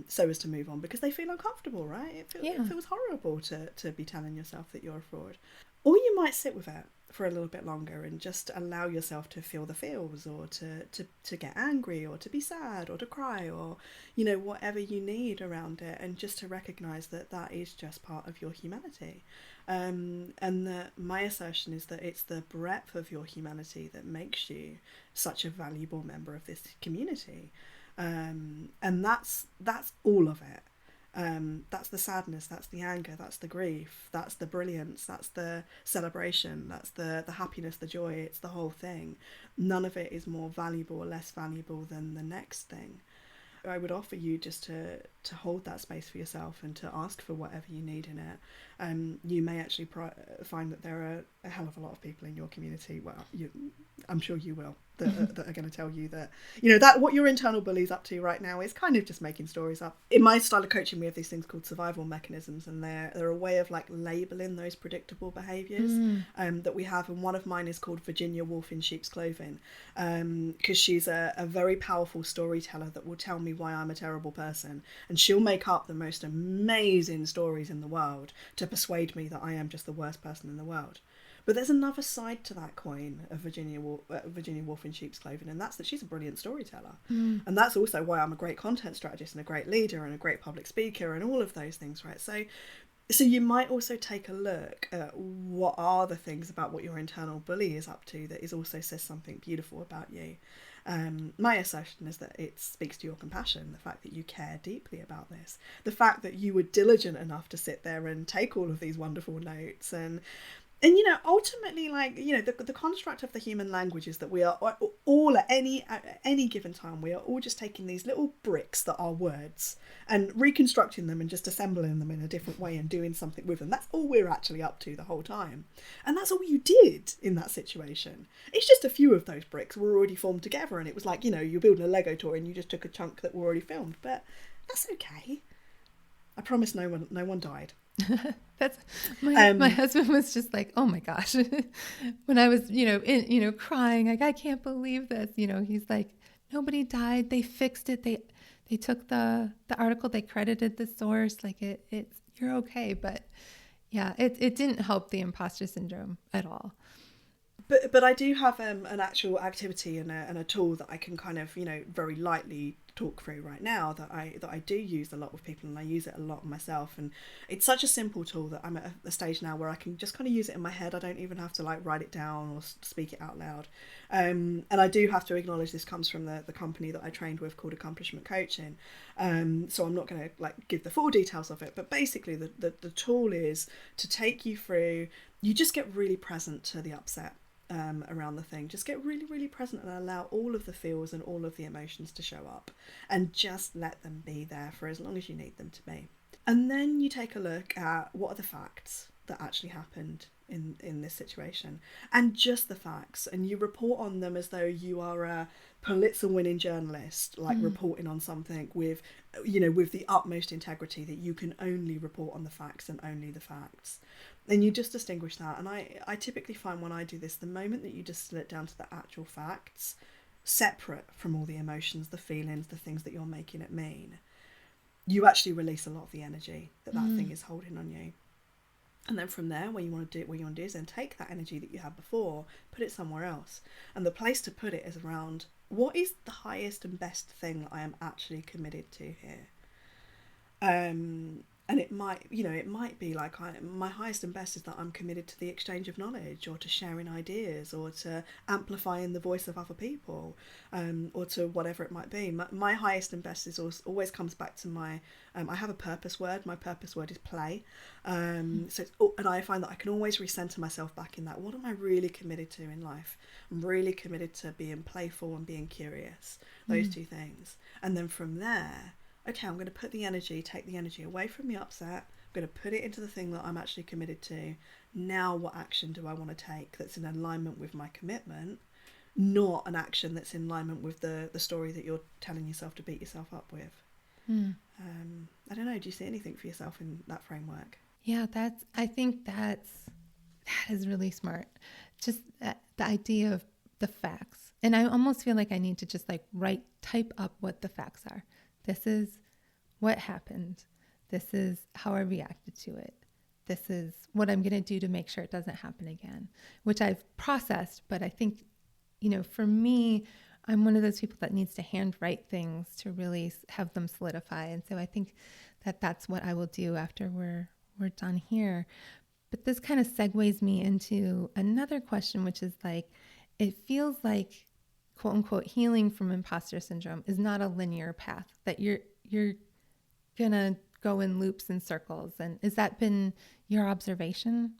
so as to move on because they feel uncomfortable, right? It feels horrible to be telling yourself that you're a fraud. Or you might sit with it for a little bit longer and just allow yourself to feel the feels, or to get angry, or to be sad, or to cry, or whatever you need around it, and just to recognize that is just part of your humanity, and that my assertion is that it's the breadth of your humanity that makes you such a valuable member of this community, and that's all of it. That's the sadness, that's the anger, that's the grief, that's the brilliance, that's the celebration, that's the happiness, the joy. It's the whole thing. None of it is more valuable or less valuable than the next thing. I would offer you just to hold that space for yourself and to ask for whatever you need in it. You may actually find that there are a hell of a lot of people in your community, well, I'm sure you will, that are going to tell you that, that what your internal bully's up to right now is kind of just making stories up. In my style of coaching, we have these things called survival mechanisms, and they're a way of like labeling those predictable behaviors that we have. And one of mine is called Virginia Wolf in Sheep's Clothing, because she's a very powerful storyteller that will tell me why I'm a terrible person, and she'll make up the most amazing stories in the world to persuade me that I am just the worst person in the world. But there's another side to that coin of Virginia Wolf in Sheep's Clothing, and that's that she's a brilliant storyteller. And that's also why I'm a great content strategist and a great leader and a great public speaker and all of those things, right? So you might also take a look at what are the things about what your internal bully is up to that also says something beautiful about you. My assertion is that it speaks to your compassion, the fact that you care deeply about this, the fact that you were diligent enough to sit there and take all of these wonderful notes, and ultimately, like, the construct of the human language is that we are all at any given time, we are all just taking these little bricks that are words and reconstructing them and just assembling them in a different way and doing something with them. That's all we're actually up to the whole time. And that's all you did in that situation. It's just a few of those bricks were already formed together, and it was like, you're building a Lego toy and you just took a chunk that were already filmed. But that's okay. I promise no one died. That's my husband was just like, oh my gosh, when I was crying, like, I can't believe this, he's like, nobody died, they fixed it, they they took the article, they credited the source, like it's you're okay. But yeah, it didn't help the imposter syndrome at all. But I do have an actual activity and a tool that I can kind of, very lightly talk through right now that I do use a lot with people, and I use it a lot myself. And it's such a simple tool that I'm at a stage now where I can just kind of use it in my head. I don't even have to like write it down or speak it out loud. And I do have to acknowledge this comes from the company that I trained with called Accomplishment Coaching. So I'm not going to like give the full details of it, but basically the tool is to take you through. You just get really present to the upset. Around the thing. Just get really, really present and allow all of the feels and all of the emotions to show up, and just let them be there for as long as you need them to be. And then you take a look at what are the facts that actually happened in this situation, and just the facts, and you report on them as though you are a Pulitzer winning journalist, like reporting on something with the utmost integrity, that you can only report on the facts and only the facts. And you just distinguish that. And I typically find when I do this, the moment that you distill it down to the actual facts, separate from all the emotions, the feelings, the things that you're making it mean, you actually release a lot of the energy that thing is holding on you. And then from there, what you want to do is then take that energy that you had before, put it somewhere else. And the place to put it is around, what is the highest and best thing that I am actually committed to here? And it might be like my highest and best is that I'm committed to the exchange of knowledge, or to sharing ideas, or to amplifying the voice of other people, or to whatever it might be. My highest and best is always comes back to my, I have a purpose word. My purpose word is play. And I find that I can always recenter myself back in that. What am I really committed to in life? I'm really committed to being playful and being curious. Those two things. And then from there, okay, I'm going to take the energy away from the upset. I'm going to put it into the thing that I'm actually committed to. Now, what action do I want to take that's in alignment with my commitment, not an action that's in alignment with the story that you're telling yourself to beat yourself up with? I don't know. Do you see anything for yourself in that framework? Yeah, I think that is really smart. Just the idea of the facts. And I almost feel like I need to just like type up what the facts are. This is what happened. This is how I reacted to it. This is what I'm going to do to make sure it doesn't happen again, which I've processed. But I think, for me, I'm one of those people that needs to handwrite things to really have them solidify. And so I think that that's what I will do after we're done here. But this kind of segues me into another question, which is like, it feels like, quote unquote, healing from imposter syndrome is not a linear path, that you're gonna go in loops and circles. And has that been your observation?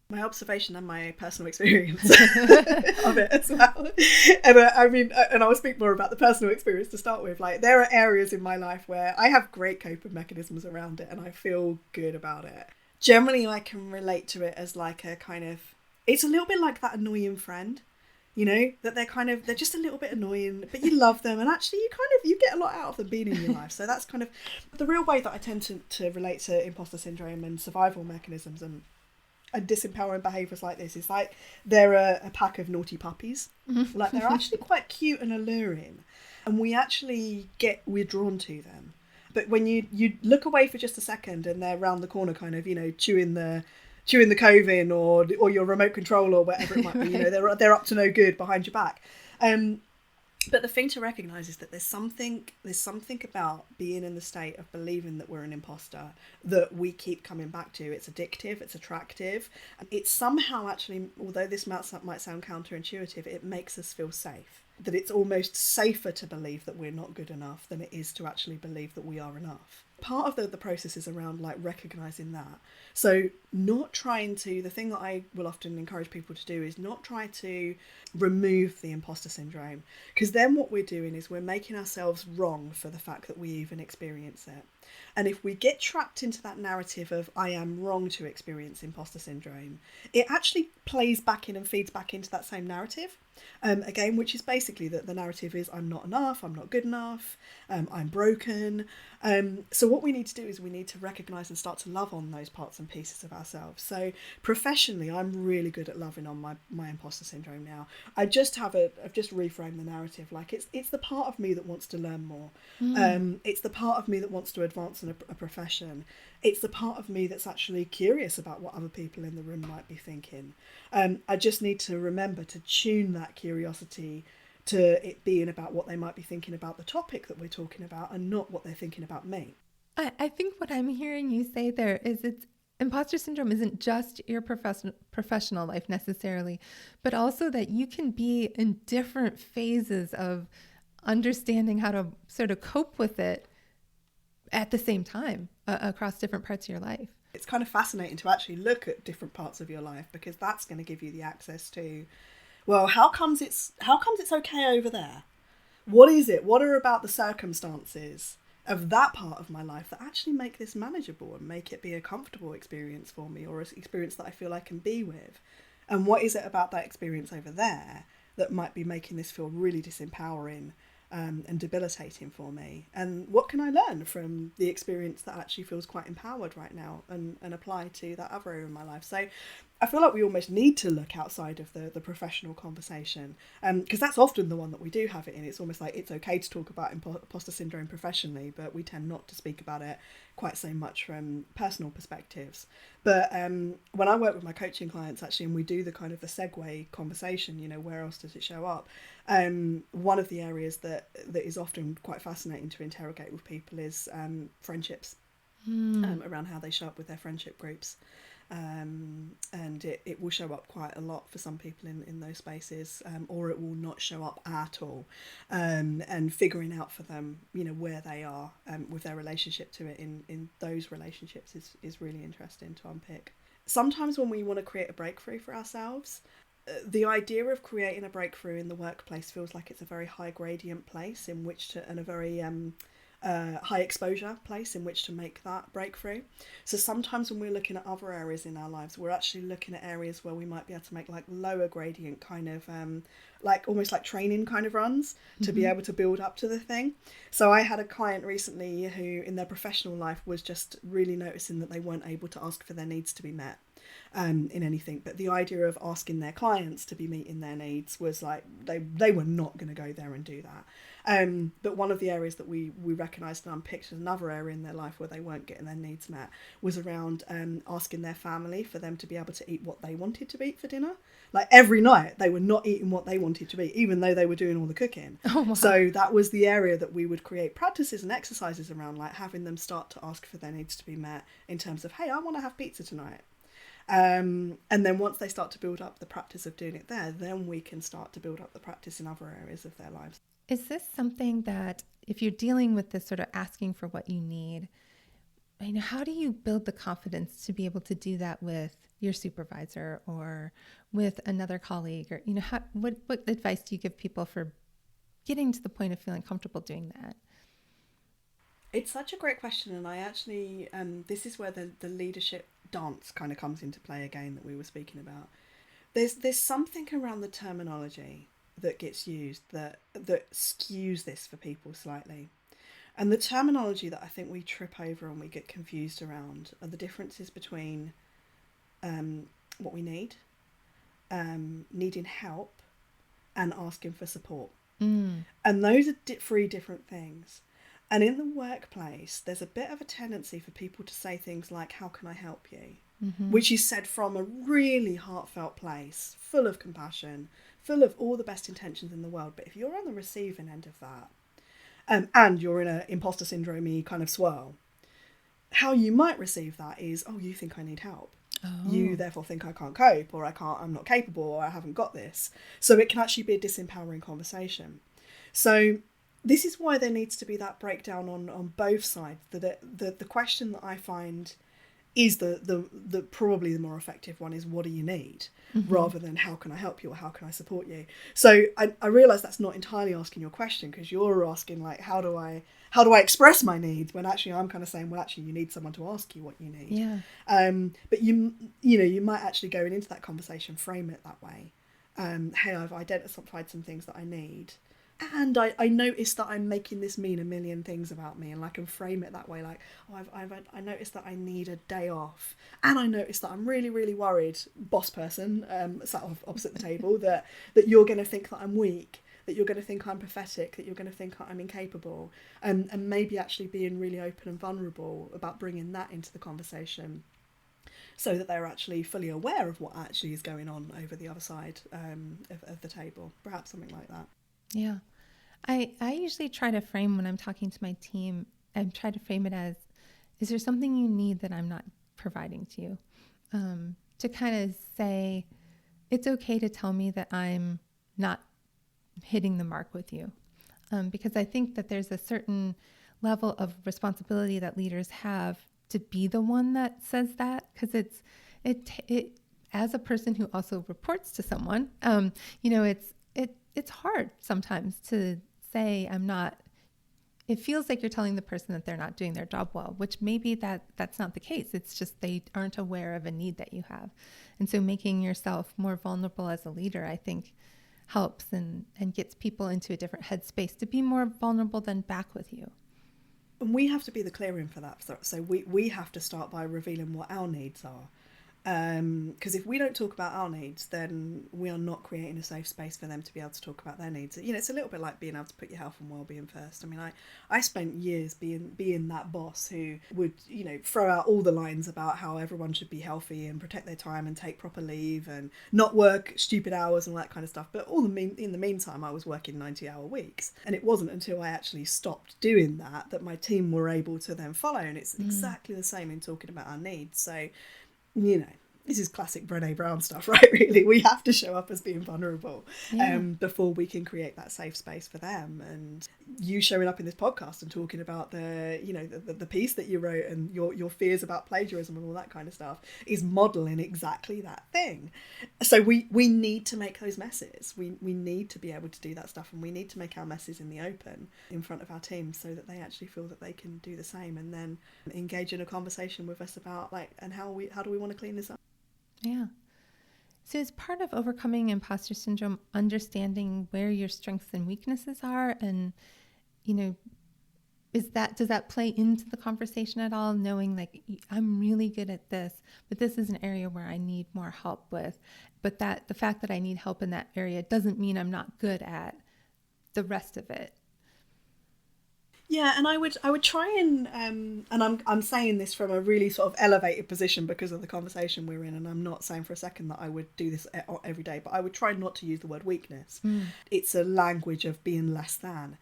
My observation and my personal experience of it as well. And I'll speak more about the personal experience to start with. Like, there are areas in my life where I have great coping mechanisms around it and I feel good about it. Generally, I can relate to it as like a kind of, it's a little bit like that annoying friend. That they're just a little bit annoying, but you love them, and actually you get a lot out of them being in your life. So that's kind of the real way that I tend to relate to imposter syndrome and survival mechanisms and disempowering behaviours like this. Is like they're a pack of naughty puppies. Like, they're actually quite cute and alluring, and we're drawn to them. But when you look away for just a second and they're round the corner kind of, chewing the cove-in or your remote control or whatever it might be, right. They're up to no good behind your back. But the thing to recognise is that there's something about being in the state of believing that we're an imposter that we keep coming back to. It's addictive, it's attractive. It's somehow actually, although this might sound counterintuitive, it makes us feel safe. That it's almost safer to believe that we're not good enough than it is to actually believe that we are enough. Part of the process is around like recognising that. So the thing that I will often encourage people to do is not try to remove the imposter syndrome, because then what we're doing is we're making ourselves wrong for the fact that we even experience it. And if we get trapped into that narrative of I am wrong to experience imposter syndrome, it actually plays back in and feeds back into that same narrative. Again, which is basically that the narrative is I'm not enough, I'm not good enough, I'm broken. So what we need to do is we need to recognise and start to love on those parts and pieces of ourselves. So professionally, I'm really good at loving on my imposter syndrome now. I've just reframed the narrative. Like it's the part of me that wants to learn more. It's the part of me that wants to advance in a profession. It's the part of me that's actually curious about what other people in the room might be thinking. I just need to remember to tune that curiosity to it being about what they might be thinking about the topic that we're talking about and not what they're thinking about me. I think what I'm hearing you say there is imposter syndrome isn't just your professional life necessarily, but also that you can be in different phases of understanding how to sort of cope with it at the same time across different parts of your life. It's kind of fascinating to actually look at different parts of your life, because that's going to give you the access to, well, how comes it's okay over there? What is it? What are about the circumstances of that part of my life that actually make this manageable and make it be a comfortable experience for me, or an experience that I feel I can be with? And what is it about that experience over there that might be making this feel really disempowering and debilitating for me? And what can I learn from the experience that actually feels quite empowered right now and apply to that other area of my life? So I feel like we almost need to look outside of the professional conversation, because that's often the one that we do have it in. It's almost like it's okay to talk about imposter syndrome professionally, but we tend not to speak about it quite so much from personal perspectives. But when I work with my coaching clients, actually, and we do the kind of the segue conversation, where else does it show up? One of the areas that is often quite fascinating to interrogate with people is friendships, around how they show up with their friendship groups. And it will show up quite a lot for some people in those spaces, or it will not show up at all. And figuring out for them, where they are with their relationship to it in those relationships is really interesting to unpick. Sometimes when we want to create a breakthrough for ourselves, the idea of creating a breakthrough in the workplace feels like it's a very high gradient place in which to, and a very high exposure place in which to make that breakthrough. So sometimes when we're looking at other areas in our lives, we're actually looking at areas where we might be able to make like lower gradient kind of like almost like training kind of runs to be able to build up to the thing. So I had a client recently who in their professional life was just really noticing that they weren't able to ask for their needs to be met in anything, but the idea of asking their clients to be meeting their needs was like they were not going to go there and do that. But one of the areas that we recognised and unpicked as another area in their life where they weren't getting their needs met was around asking their family for them to be able to eat what they wanted to eat for dinner. Like every night they were not eating what they wanted to eat, even though they were doing all the cooking. Oh, wow. So that was the area that we would create practices and exercises around, like having them start to ask for their needs to be met in terms of, hey, I want to have pizza tonight. And then once they start to build up the practice of doing it there, then we can start to build up the practice in other areas of their lives. Is this something that if you're dealing with this sort of asking for what you need, how do you build the confidence to be able to do that with your supervisor or with another colleague? Or, what advice do you give people for getting to the point of feeling comfortable doing that? It's such a great question, and I actually, this is where the leadership dance kind of comes into play again that we were speaking about. There's something around the terminology that gets used that skews this for people slightly. And the terminology that I think we trip over and we get confused around are the differences between what we need, needing help, and asking for support. And those are three different things. And in the workplace, there's a bit of a tendency for people to say things like, how can I help you? Which is said from a really heartfelt place, full of compassion, full of all the best intentions in the world. But if you're on the receiving end of that, and you're in an imposter syndrome-y kind of swirl, how you might receive that is, oh, you think I need help. Oh. You therefore think I can't cope, or I'm not capable, or I haven't got this. So it can actually be a disempowering conversation. So this is why there needs to be that breakdown on both sides. The question that I find is the probably the more effective one is what do you need, rather than how can I help you or how can I support you. So I realise that's not entirely asking your question, because you're asking like how do I express my needs, when actually I'm kind of saying, well, actually you need someone to ask you what you need. Yeah. But you might actually going into that conversation frame it that way. Hey, I've identified some things that I need, and I noticed that I'm making this mean a million things about me, and like, I can frame it that way, like, oh, I noticed that I need a day off, and I noticed that I'm really, really worried, boss person, sat opposite the table, that you're going to think that I'm weak, that you're going to think I'm pathetic, that you're going to think I'm incapable, and maybe actually being really open and vulnerable about bringing that into the conversation, so that they're actually fully aware of what actually is going on over the other side of the table. Perhaps something like that. Yeah. I usually try to frame, when I'm talking to my team, I try to frame it as, is there something you need that I'm not providing to you? To kind of say, it's okay to tell me that I'm not hitting the mark with you. Because I think that there's a certain level of responsibility that leaders have to be the one that says that, because it as a person who also reports to someone, it's hard sometimes to say I'm not. It feels like you're telling the person that they're not doing their job well, which maybe that's not the case. It's just they aren't aware of a need that you have. And so making yourself more vulnerable as a leader, I think, helps and gets people into a different headspace to be more vulnerable than back with you. And we have to be the clearing for that. So we have to start by revealing what our needs are. Because if we don't talk about our needs, then we are not creating a safe space for them to be able to talk about their needs. It's a little bit like being able to put your health and well-being first. I mean, I spent years being that boss who would, throw out all the lines about how everyone should be healthy and protect their time and take proper leave and not work stupid hours and all that kind of stuff. But in the meantime, I was working 90-hour weeks. And it wasn't until I actually stopped doing that my team were able to then follow. And it's exactly the same in talking about our needs. So, this is classic Brené Brown stuff, right? Really, we have to show up as being vulnerable before we can create that safe space for them. And you showing up in this podcast and talking about the piece that you wrote and your fears about plagiarism and all that kind of stuff is modelling exactly that thing. So we need to make those messes. We need to be able to do that stuff, and we need to make our messes in the open in front of our team so that they actually feel that they can do the same, and then engage in a conversation with us about how do we want to clean this up. Yeah. So as part of overcoming imposter syndrome, understanding where your strengths and weaknesses are, and, does that play into the conversation at all? Knowing like, I'm really good at this, but this is an area where I need more help with, but that the fact that I need help in that area doesn't mean I'm not good at the rest of it. Yeah, and I would try and I'm saying this from a really sort of elevated position because of the conversation we're in, and I'm not saying for a second that I would do this every day, but I would try not to use the word weakness. It's a language of being less than.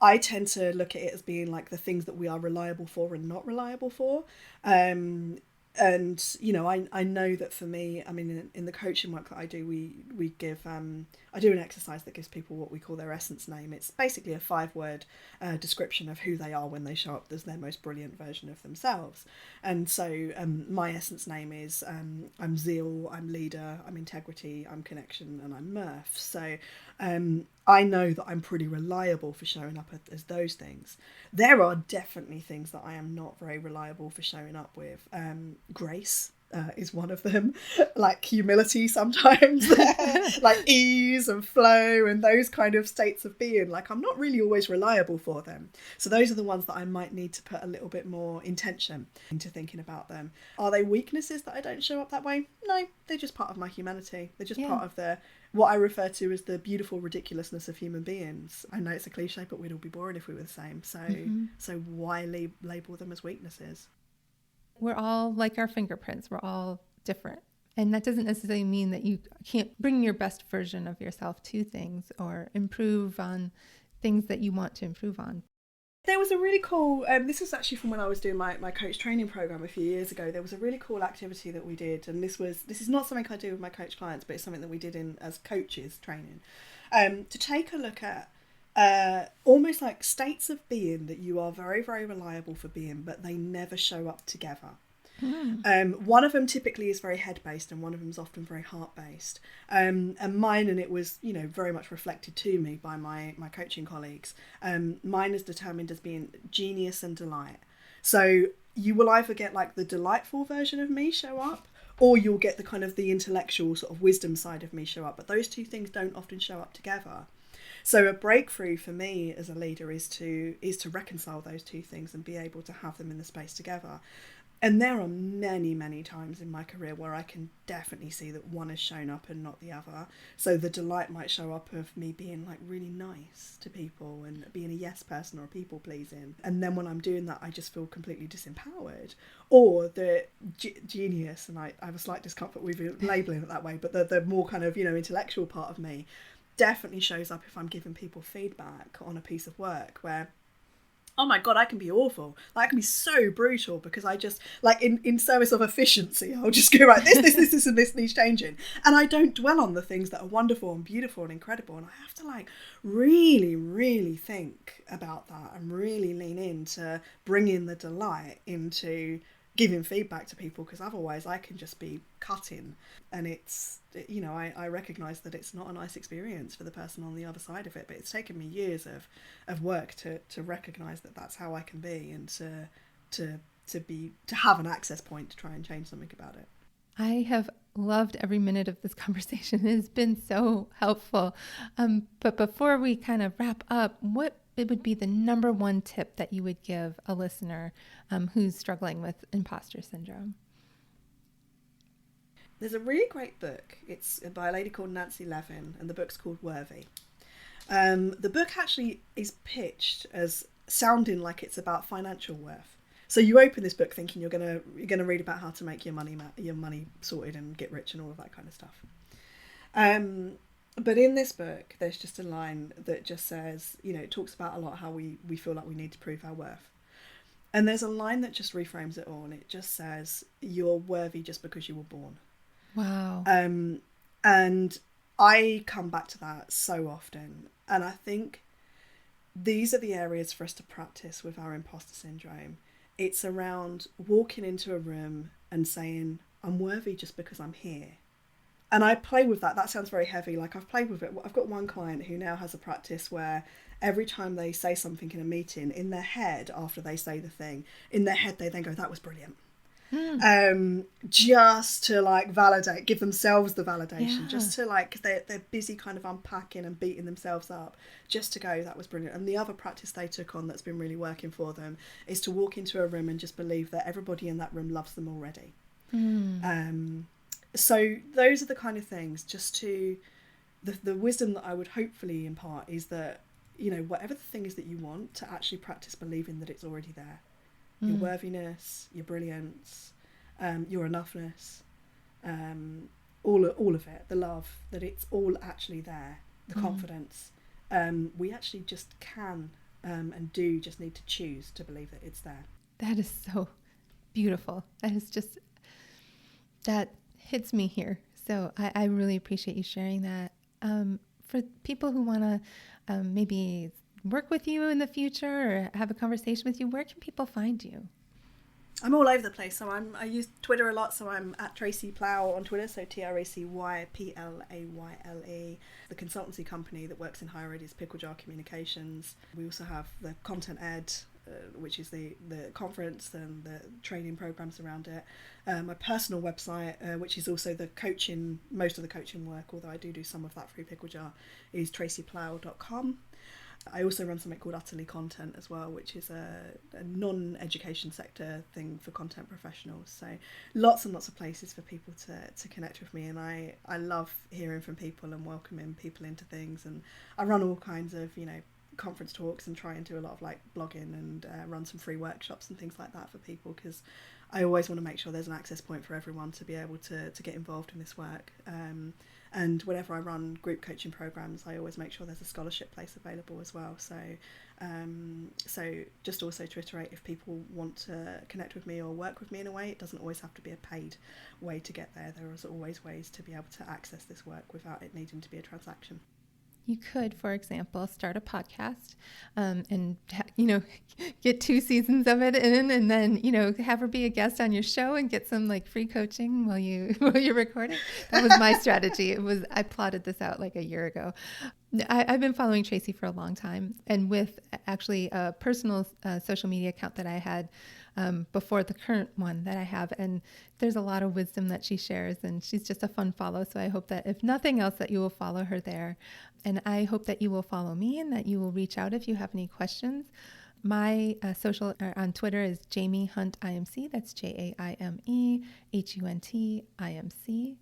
I tend to look at it as being like the things that we are reliable for and not reliable for. And I know that for me, I mean, in the coaching work that I do, we give I do an exercise that gives people what we call their essence name. It's basically a 5-word description of who they are when they show up as their most brilliant version of themselves. And so my essence name is I'm zeal, I'm leader, I'm integrity, I'm connection, and I'm mirth. So I know that I'm pretty reliable for showing up as those things. There are definitely things that I am not very reliable for showing up with. Grace is one of them, like humility sometimes, like ease and flow and those kind of states of being. Like, I'm not really always reliable for them. So those are the ones that I might need to put a little bit more intention into thinking about them. Are they weaknesses that I don't show up that way? No, they're just part of my humanity. They're just part of what I refer to as the beautiful ridiculousness of human beings. I know it's a cliche, but we'd all be boring if we were the same. So why label them as weaknesses? We're all like our fingerprints. We're all different. And that doesn't necessarily mean that you can't bring your best version of yourself to things or improve on things that you want to improve on. There was a really cool, this was actually from when I was doing my coach training program a few years ago. There was a really cool activity that we did, and this is not something I do with my coach clients, but it's something that we did as coaches training, to take a look at almost like states of being that you are very, very reliable for being, but they never show up together. One of them typically is very head-based and one of them is often very heart-based. And mine, and it was, very much reflected to me by my coaching colleagues, mine is determined as being genius and delight. So you will either get like the delightful version of me show up, or you'll get the kind of the intellectual sort of wisdom side of me show up. But those two things don't often show up together. So a breakthrough for me as a leader is to reconcile those two things and be able to have them in the space together. And there are many, many times in my career where I can definitely see that one has shown up and not the other. So the delight might show up of me being like really nice to people and being a yes person or a people pleasing. And then when I'm doing that, I just feel completely disempowered. Or the genius, and I have a slight discomfort with labelling it that way, but the more kind of, intellectual part of me definitely shows up if I'm giving people feedback on a piece of work where, oh my God, I can be awful. Like, I can be so brutal because I just, like, in service of efficiency, I'll just go, right, this, and this needs changing. And I don't dwell on the things that are wonderful and beautiful and incredible. And I have to, like, really, really think about that and really lean into bringing the delight into giving feedback to people, because otherwise I can just be cutting. And it's, I recognise that it's not a nice experience for the person on the other side of it, but it's taken me years of work to recognise that that's how I can be, and to have an access point to try and change something about it. I have loved every minute of this conversation. It has been so helpful. But before we kind of wrap up, what would be the number one tip that you would give a listener who's struggling with imposter syndrome? There's a really great book. It's by a lady called Nancy Levin, and the book's called Worthy. The book actually is pitched as sounding like it's about financial worth. So you open this book thinking you're gonna read about how to make your money sorted and get rich and all of that kind of stuff. But in this book, there's just a line that just says, it talks about a lot how we feel like we need to prove our worth. And there's a line that just reframes it all, and it just says, you're worthy just because you were born. Wow. And I come back to that so often. And I think these are the areas for us to practice with our imposter syndrome. It's around walking into a room and saying, I'm worthy just because I'm here. And I play with that. That sounds very heavy. Like, I've played with it. I've got one client who now has a practice where every time they say something in a meeting, in their head, after they say the thing, in their head, they then go, that was brilliant. Just to like validate, give themselves the validation, just to like, they're busy kind of unpacking and beating themselves up, just to go, that was brilliant. And the other practice they took on that's been really working for them is to walk into a room and just believe that everybody in that room loves them already. So those are the kind of things, just to the wisdom that I would hopefully impart is that, whatever the thing is that you want, to actually practice believing that it's already there. Your worthiness, your brilliance, your enoughness, all of it, the love, that it's all actually there, the confidence. We actually just can and do just need to choose to believe that it's there. That is so beautiful. That hits me here. So I really appreciate you sharing that. For people who want to maybe work with you in the future or have a conversation with you, where can people find you? I'm all over the place. So I use Twitter a lot. So I'm at Tracy Playle on Twitter. So TracyPlayle. The consultancy company that works in higher ed is Pickle Jar Communications. We also have the Content Ed, which is the conference and the training programs around it. My personal website, which is also the coaching, most of the coaching work, although I do some of that through Pickle Jar, is tracyplayle.com. I also run something called Utterly Content as well, which is a non-education sector thing for content professionals. So lots and lots of places for people to connect with me. And I love hearing from people and welcoming people into things. And I run all kinds of, conference talks and try and do a lot of like blogging and run some free workshops and things like that for people, because I always want to make sure there's an access point for everyone to be able to get involved in this work. And whenever I run group coaching programs, I always make sure there's a scholarship place available as well. So just also to reiterate, if people want to connect with me or work with me in a way, it doesn't always have to be a paid way to get there. There is always ways to be able to access this work without it needing to be a transaction. You could, for example, start a podcast and, get 2 seasons of it in, and then, have her be a guest on your show and get some like free coaching while you're recording. That was my strategy. I plotted this out like a year ago. I've been following Tracy for a long time, and with actually a personal social media account that I had before the current one that I have. And there's a lot of wisdom that she shares, and she's just a fun follow. So I hope that if nothing else, that you will follow her there. And I hope that you will follow me and that you will reach out if you have any questions. My social on Twitter is Jaime Hunt IMC. That's JaimeHunt IMC.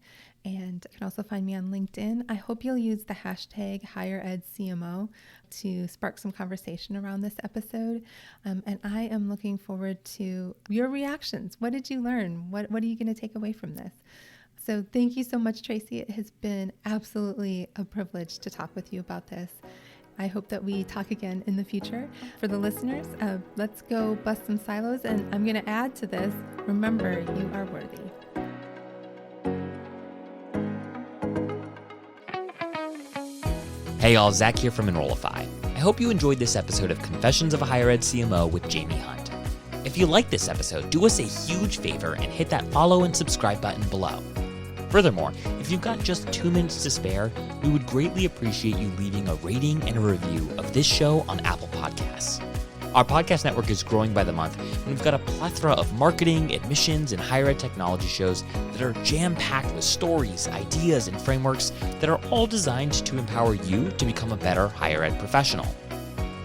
And you can also find me on LinkedIn. I hope you'll use the hashtag HigherEdCMO to spark some conversation around this episode. And I am looking forward to your reactions. What did you learn? What are you going to take away from this? So thank you so much, Tracy. It has been absolutely a privilege to talk with you about this. I hope that we talk again in the future. For the listeners, let's go bust some silos. And I'm going to add to this, remember, you are worthy. Hey y'all, Zach here from Enrollify. I hope you enjoyed this episode of Confessions of a Higher Ed CMO with Jaime Hunt. If you like this episode, do us a huge favor and hit that follow and subscribe button below. Furthermore, if you've got just 2 minutes to spare, we would greatly appreciate you leaving a rating and a review of this show on Apple Podcasts. Our podcast network is growing by the month, and we've got a plethora of marketing, admissions, and higher ed technology shows that are jam-packed with stories, ideas, and frameworks that are all designed to empower you to become a better higher ed professional.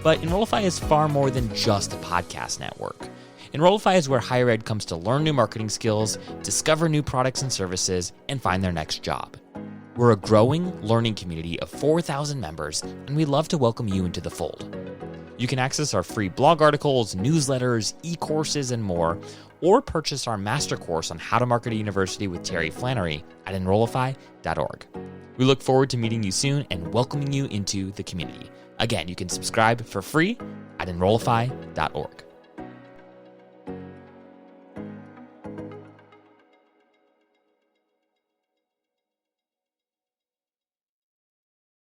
But Enrollify is far more than just a podcast network. Enrollify is where higher ed comes to learn new marketing skills, discover new products and services, and find their next job. We're a growing learning community of 4,000 members, and we'd love to welcome you into the fold. You can access our free blog articles, newsletters, e-courses, and more, or purchase our master course on how to market a university with Terry Flannery at enrollify.org. We look forward to meeting you soon and welcoming you into the community. Again, you can subscribe for free at enrollify.org.